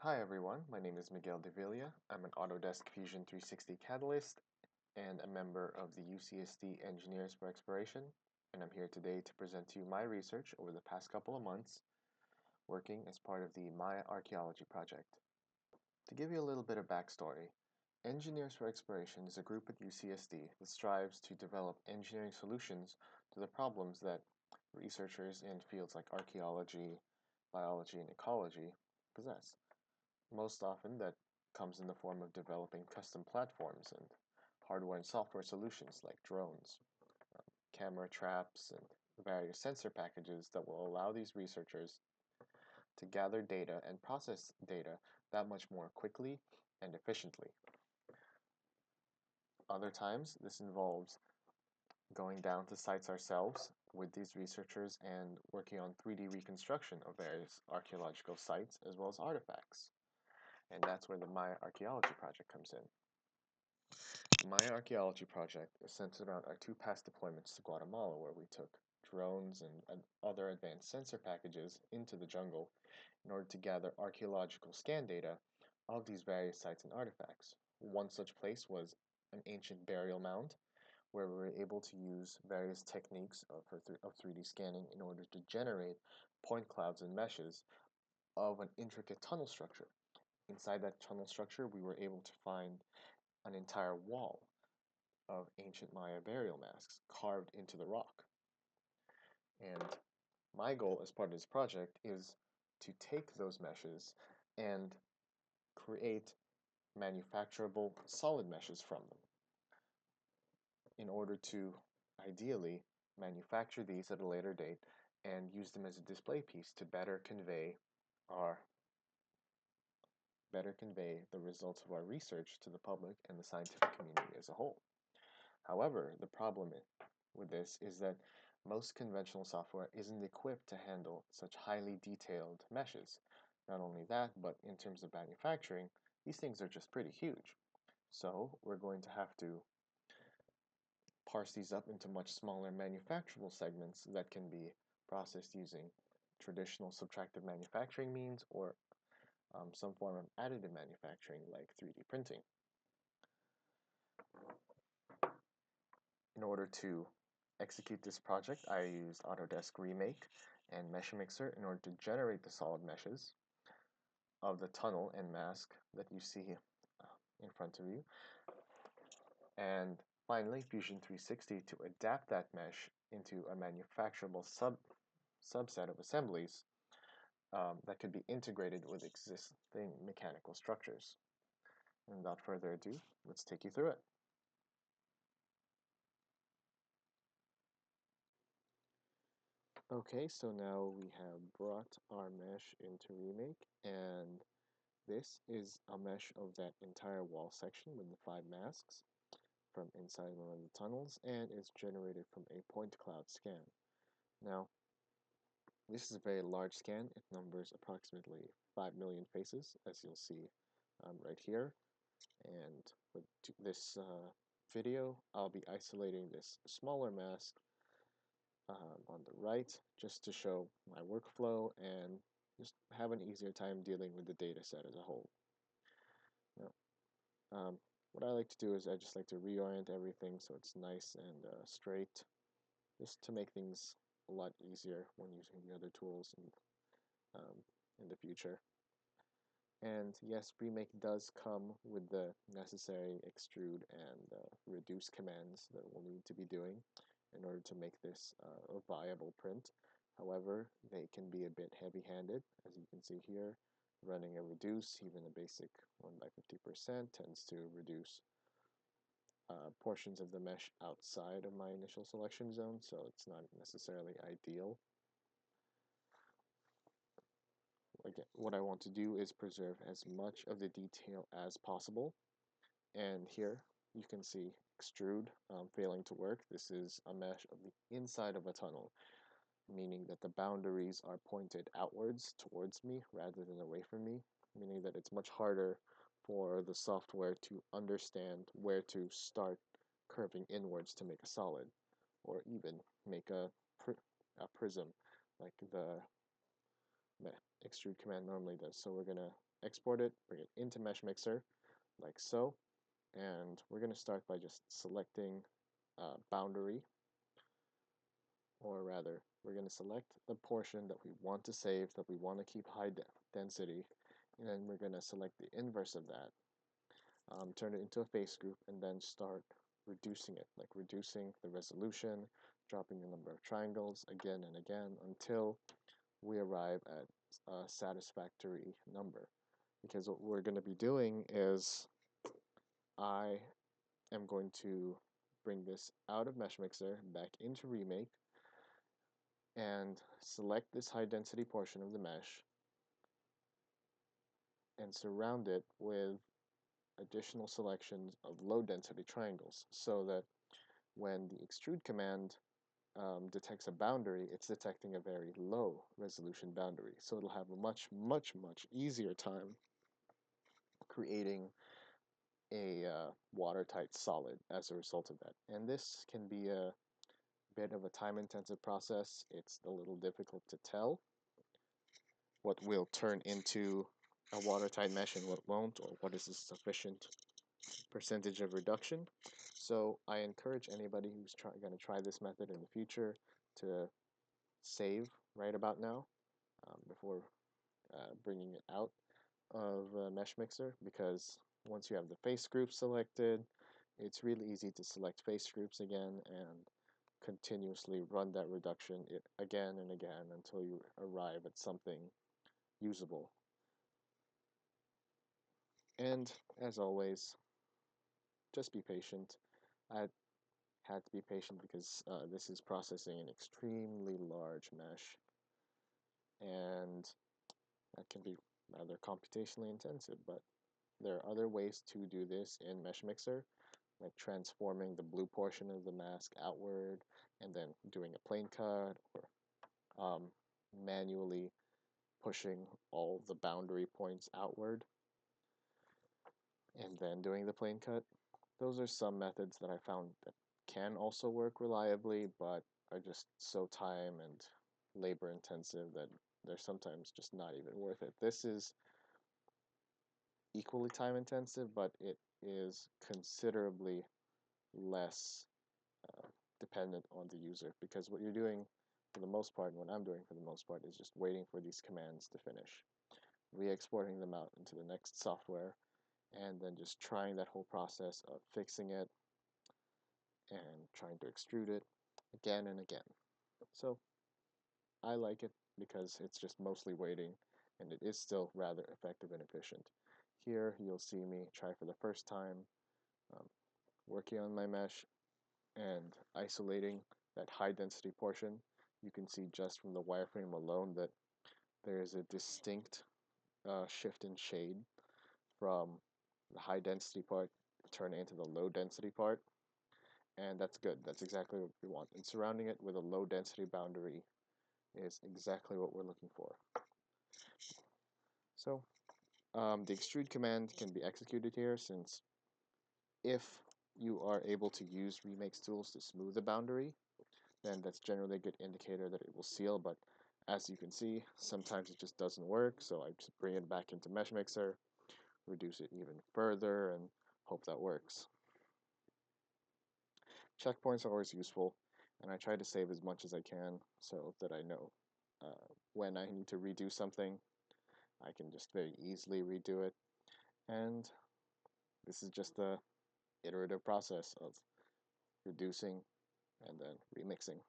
Hi everyone, my name is Miguel Devilla. I'm an Autodesk Fusion 360 Catalyst and a member of the UCSD Engineers for Exploration, and I'm here today to present to you my research over the past couple of months working as part of the Maya Archaeology Project. To give you a little bit of backstory, Engineers for Exploration is a group at UCSD that strives to develop engineering solutions to the problems that researchers in fields like archaeology, biology, and ecology possess. Most often, that comes in the form of developing custom platforms and hardware and software solutions like drones, camera traps, and various sensor packages that will allow these researchers to gather data and process data that much more quickly and efficiently. Other times, this involves going down to sites ourselves with these researchers and working on 3D reconstruction of various archaeological sites as well as artifacts. And that's where the Maya Archaeology Project comes in. The Maya Archaeology Project is centered around our two past deployments to Guatemala, where we took drones and other advanced sensor packages into the jungle in order to gather archaeological scan data of these various sites and artifacts. One such place was an ancient burial mound, where we were able to use various techniques of 3D scanning in order to generate point clouds and meshes of an intricate tunnel structure. Inside that tunnel structure, we were able to find an entire wall of ancient Maya burial masks carved into the rock. And my goal as part of this project is to take those meshes and create manufacturable solid meshes from them in order to ideally manufacture these at a later date and use them as a display piece to our better convey the results of our research to the public and the scientific community as a whole. However, the problem with this is that most conventional software isn't equipped to handle such highly detailed meshes. Not only that, but in terms of manufacturing, these things are just pretty huge. So we're going to have to parse these up into much smaller manufacturable segments that can be processed using traditional subtractive manufacturing means or some form of additive manufacturing like 3D printing. In order to execute this project, I used Autodesk Remake and Meshmixer in order to generate the solid meshes of the tunnel and mask that you see in front of you. And finally, Fusion 360 to adapt that mesh into a manufacturable subset of assemblies that could be integrated with existing mechanical structures. And without further ado, let's take you through it. Okay, so now we have brought our mesh into Remake, and this is a mesh of that entire wall section with the 5 masks from inside one of the tunnels, and it's generated from a point cloud scan. Now, this is a very large scan. It numbers approximately 5 million faces, as you'll see right here. And with this video, I'll be isolating this smaller mask on the right just to show my workflow and just have an easier time dealing with the data set as a whole. Now, what I like to do is I just like to reorient everything so it's nice and straight, just to make things a lot easier when using the other tools in the future. And yes, Remake does come with the necessary extrude and reduce commands that we'll need to be doing in order to make this a viable print. However, they can be a bit heavy-handed, as you can see here. Running a reduce, even a basic 1 by 50%, tends to reduce portions of the mesh outside of my initial selection zone, so it's not necessarily ideal. Again, what I want to do is preserve as much of the detail as possible. And here you can see extrude failing to work. This is a mesh of the inside of a tunnel, meaning that the boundaries are pointed outwards towards me rather than away from me, meaning that it's much harder for the software to understand where to start curving inwards to make a solid, or even make a prism like the extrude command normally does. So we're going to export it, bring it into Meshmixer, like so, and we're going to start by just selecting boundary, or rather, we're going to select the portion that we want to save, that we want to keep high density, and then we're going to select the inverse of that, turn it into a face group, and then start reducing it, like reducing the resolution, dropping the number of triangles again and again until we arrive at a satisfactory number. Because what we're going to be doing is I am going to bring this out of Meshmixer back into Remake and select this high density portion of the mesh and surround it with additional selections of low density triangles so that when the extrude command detects a boundary, it's detecting a very low resolution boundary. So it'll have a much easier time creating a watertight solid as a result of that. And this can be a bit of a time-intensive process. It's a little difficult to tell what will turn into a watertight mesh and what won't, or what is a sufficient percentage of reduction. So I encourage anybody who's going to try this method in the future to save right about now before bringing it out of Meshmixer, because once you have the face group selected, it's really easy to select face groups again and continuously run that reduction again and again until you arrive at something usable. And as always, just be patient. I had to be patient because this is processing an extremely large mesh, and that can be rather computationally intensive, but there are other ways to do this in Meshmixer, like transforming the blue portion of the mask outward and then doing a plane cut, or manually pushing all the boundary points outward and then doing the plane cut. Those are some methods that I found that can also work reliably, but are just so time and labor intensive that they're sometimes just not even worth it. This is equally time intensive, but it is considerably less dependent on the user, because what you're doing for the most part, and what I'm doing for the most part, is just waiting for these commands to finish, re-exporting them out into the next software, and then just trying that whole process of fixing it and trying to extrude it again and again. So I like it because it's just mostly waiting, and it is still rather effective and efficient. Here you'll see me try for the first time um, working on my mesh and isolating that high density portion. You can see just from the wireframe alone that there is a distinct shift in shade from the high density part turning into the low density part, and that's good. That's exactly what we want. And surrounding it with a low density boundary is exactly what we're looking for. So the extrude command can be executed here, since if you are able to use Remake's tools to smooth the boundary, then that's generally a good indicator that it will seal. But as you can see, sometimes it just doesn't work, so I just bring it back into Meshmixer, reduce it even further, and hope that works. Checkpoints are always useful, and I try to save as much as I can so that I know when I need to redo something, I can just very easily redo it. And this is just the iterative process of reducing and then remixing.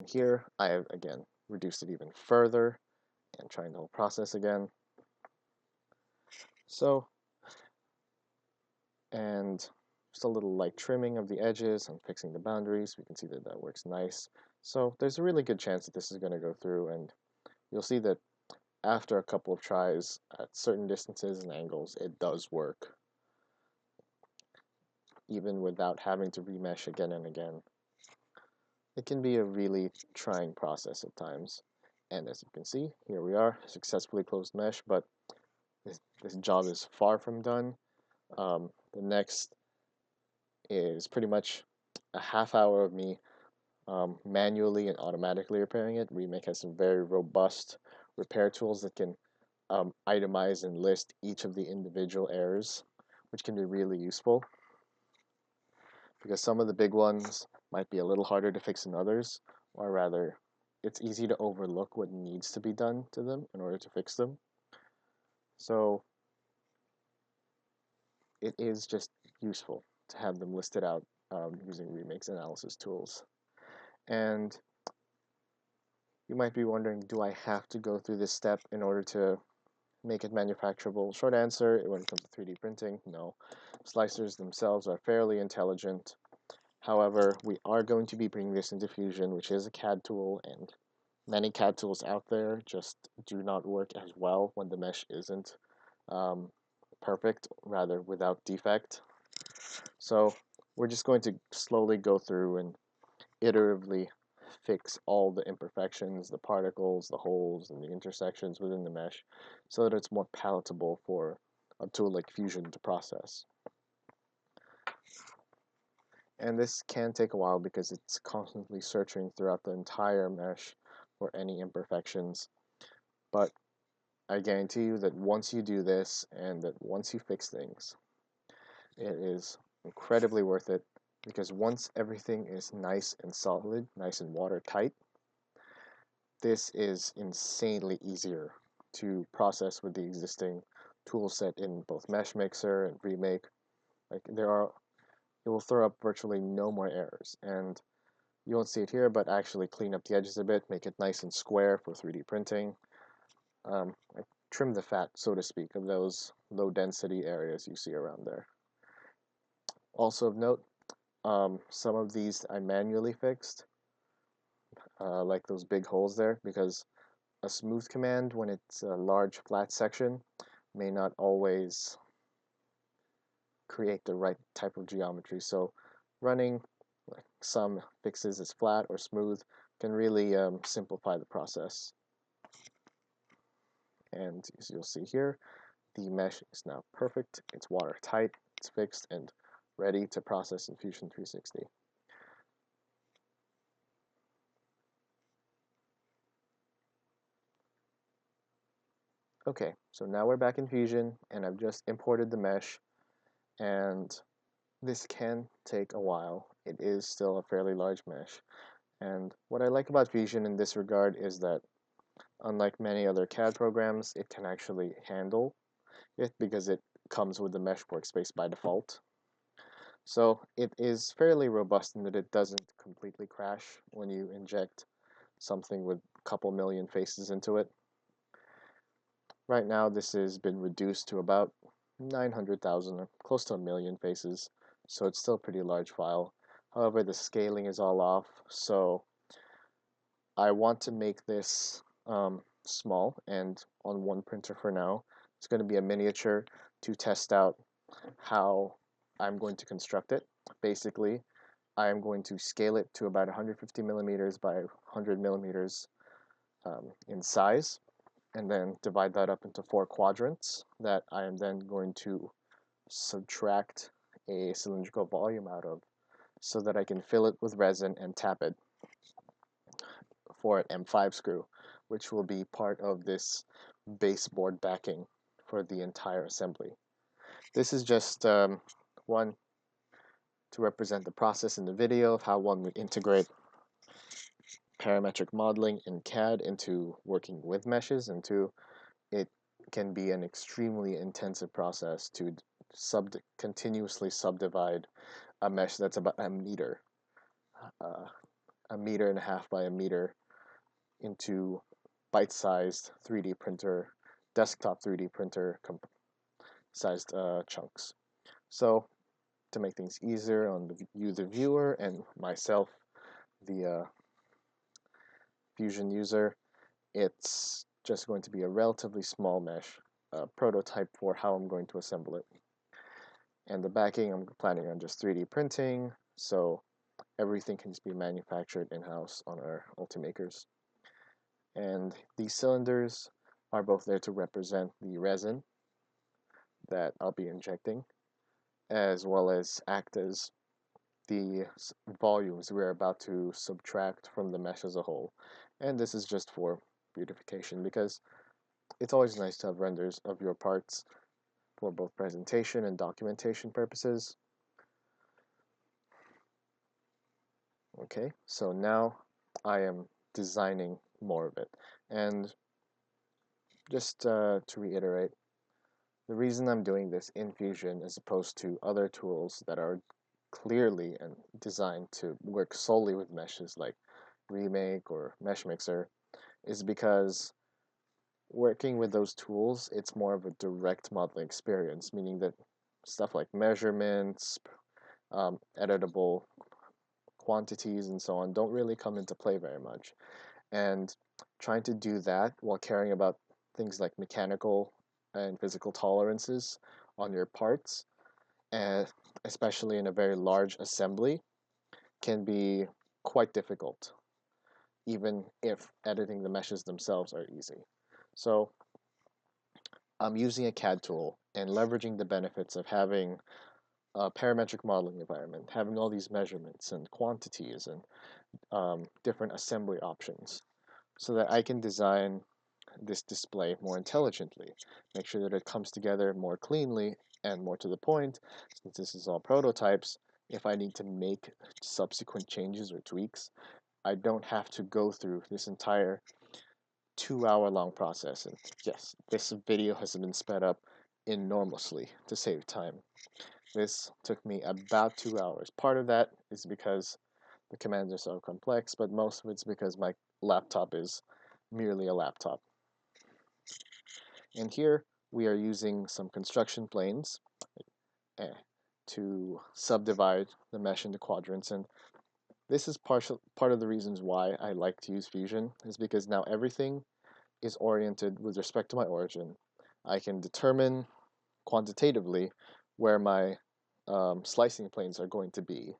here, I have, again, reduced it even further and trying the whole process again. So, and just a little light trimming of the edges and fixing the boundaries. We can see that that works nice. So there's a really good chance that this is going to go through, and you'll see that after a couple of tries at certain distances and angles, it does work, even without having to remesh again and again. It can be a really trying process at times. And as you can see, here we are, successfully closed mesh, but this job is far from done. The next is pretty much a half hour of me manually and automatically repairing it. Remake has some very robust repair tools that can itemize and list each of the individual errors, which can be really useful because some of the big ones might be a little harder to fix than others, or rather, it's easy to overlook what needs to be done to them in order to fix them. So it is just useful to have them listed out using Remake's analysis tools. And you might be wondering, do I have to go through this step in order to make it manufacturable? Short answer, when it comes to 3D printing, no. Slicers themselves are fairly intelligent. However, we are going to be bringing this into Fusion, which is a CAD tool, and many CAD tools out there just do not work as well when the mesh isn't perfect, rather without defect. So we're just going to slowly go through and iteratively fix all the imperfections, the particles, the holes, and the intersections within the mesh so that it's more palatable for a tool like Fusion to process. And this can take a while because it's constantly searching throughout the entire mesh for any imperfections. But I guarantee you that once you do this and that once you fix things, it is incredibly worth it because once everything is nice and solid, nice and watertight, this is insanely easier to process with the existing tool set in both Meshmixer and Remake. Like it will throw up virtually no more errors, and you won't see it here, but actually clean up the edges a bit, make it nice and square for 3D printing. Like trim the fat, so to speak, of those low density areas you see around there. Also of note, some of these I manually fixed, like those big holes there, because a smooth command when it's a large flat section may not always create the right type of geometry. So running like some fixes as flat or smooth can really simplify the process. And as you'll see here, the mesh is now perfect. It's watertight, it's fixed, and ready to process in Fusion 360. Okay, so now we're back in Fusion, and I've just imported the mesh, and this can take a while. It is still a fairly large mesh. And what I like about Fusion in this regard is that, unlike many other CAD programs, it can actually handle it because it comes with the mesh workspace by default. So it is fairly robust in that it doesn't completely crash when you inject something with a couple million faces into it. Right now, this has been reduced to about 900,000, or close to a million faces, so it's still a pretty large file. However, the scaling is all off, so I want to make this small and on one printer for now. It's going to be a miniature to test out how I'm going to construct it. Basically, I am going to scale it to about 150 millimeters by 100 millimeters in size, and then divide that up into 4 quadrants that I am then going to subtract a cylindrical volume out of so that I can fill it with resin and tap it for an M5 screw, which will be part of this baseboard backing for the entire assembly. This is just one to represent the process in the video of how one would integrate parametric modeling in CAD into working with meshes, and two, it can be an extremely intensive process to continuously subdivide a mesh that's about a meter. a meter and a half by a meter into bite-sized 3D printer, desktop 3D printer sized chunks. So to make things easier on the viewer and myself, the Fusion user, it's just going to be a relatively small mesh prototype for how I'm going to assemble it. And the backing, I'm planning on just 3D printing, so everything can just be manufactured in-house on our Ultimakers. And these cylinders are both there to represent the resin that I'll be injecting, as well as act as the volumes we're about to subtract from the mesh as a whole. And this is just for beautification, because it's always nice to have renders of your parts for both presentation and documentation purposes. Okay, so now I am designing more of it. And just to reiterate, the reason I'm doing this in Fusion as opposed to other tools that are clearly and designed to work solely with meshes like Remake or Meshmixer is because working with those tools, it's more of a direct modeling experience, meaning that stuff like measurements, editable quantities, and so on don't really come into play very much. And trying to do that while caring about things like mechanical and physical tolerances on your parts, and especially in a very large assembly, can be quite difficult, even if editing the meshes themselves are easy. So I'm using a CAD tool and leveraging the benefits of having a parametric modeling environment, having all these measurements and quantities and different assembly options, so that I can design this display more intelligently, make sure that it comes together more cleanly and more to the point. Since this is all prototypes, if I need to make subsequent changes or tweaks, I don't have to go through this entire 2 hour long process. And yes, this video has been sped up enormously to save time. This took me about 2 hours. Part of that is because the commands are so complex, but most of it's because my laptop is merely a laptop. And here we are using some construction planes to subdivide the mesh into quadrants. And this is part of the reasons why I like to use Fusion, is because now everything is oriented with respect to my origin. I can determine quantitatively where my slicing planes are going to be,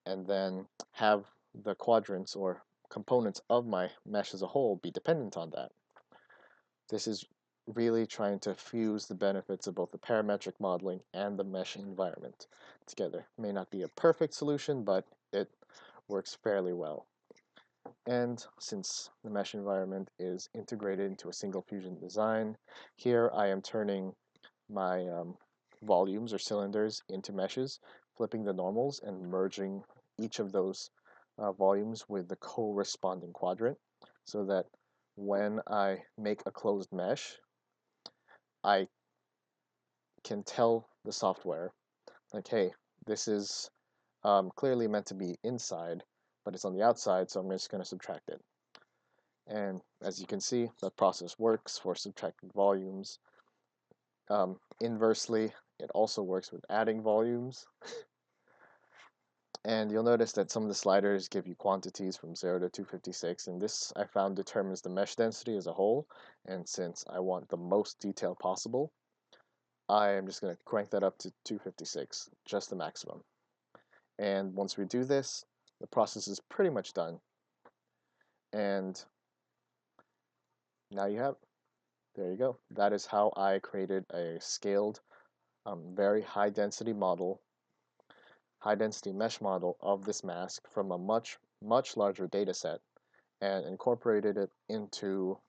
and then have the quadrants or components of my mesh as a whole be dependent on that. This is really trying to fuse the benefits of both the parametric modeling and the mesh environment together. It may not be a perfect solution, but it works fairly well. And since the mesh environment is integrated into a single Fusion design, here I am turning my volumes or cylinders into meshes, flipping the normals and merging each of those volumes with the corresponding quadrant, so that when I make a closed mesh, I can tell the software, like, hey, this is clearly meant to be inside, but it's on the outside, so I'm just going to subtract it. And as you can see, the process works for subtracting volumes. Inversely, it also works with adding volumes. And you'll notice that some of the sliders give you quantities from 0 to 256, and this I found determines the mesh density as a whole. And since I want the most detail possible, I am just going to crank that up to 256, just the maximum. And once we do this, the process is pretty much done. And now you have, there you go. That is how I created a scaled, very high density mesh model of this mask from a much, much larger data set, and incorporated it into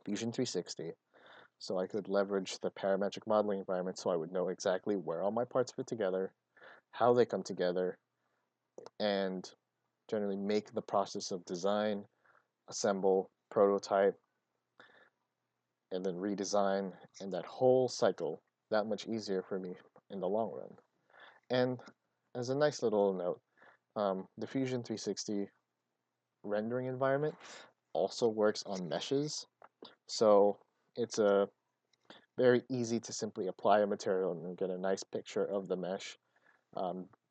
Fusion 360, so I could leverage the parametric modeling environment so I would know exactly where all my parts fit together, how they come together, and generally make the process of design, assemble, prototype, and then redesign, and that whole cycle that much easier for me in the long run. And as a nice little note, The Fusion 360 rendering environment also works on meshes, so it's a very easy to simply apply a material and get a nice picture of the mesh,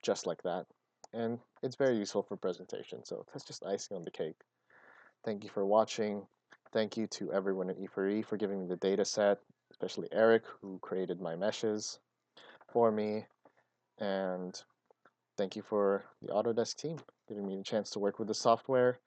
just like that. And it's very useful for presentation, so that's just icing on the cake. Thank you for watching. Thank you to everyone at E4E for giving me the data set, especially Eric, who created my meshes for me. And thank you for the Autodesk team giving me the chance to work with the software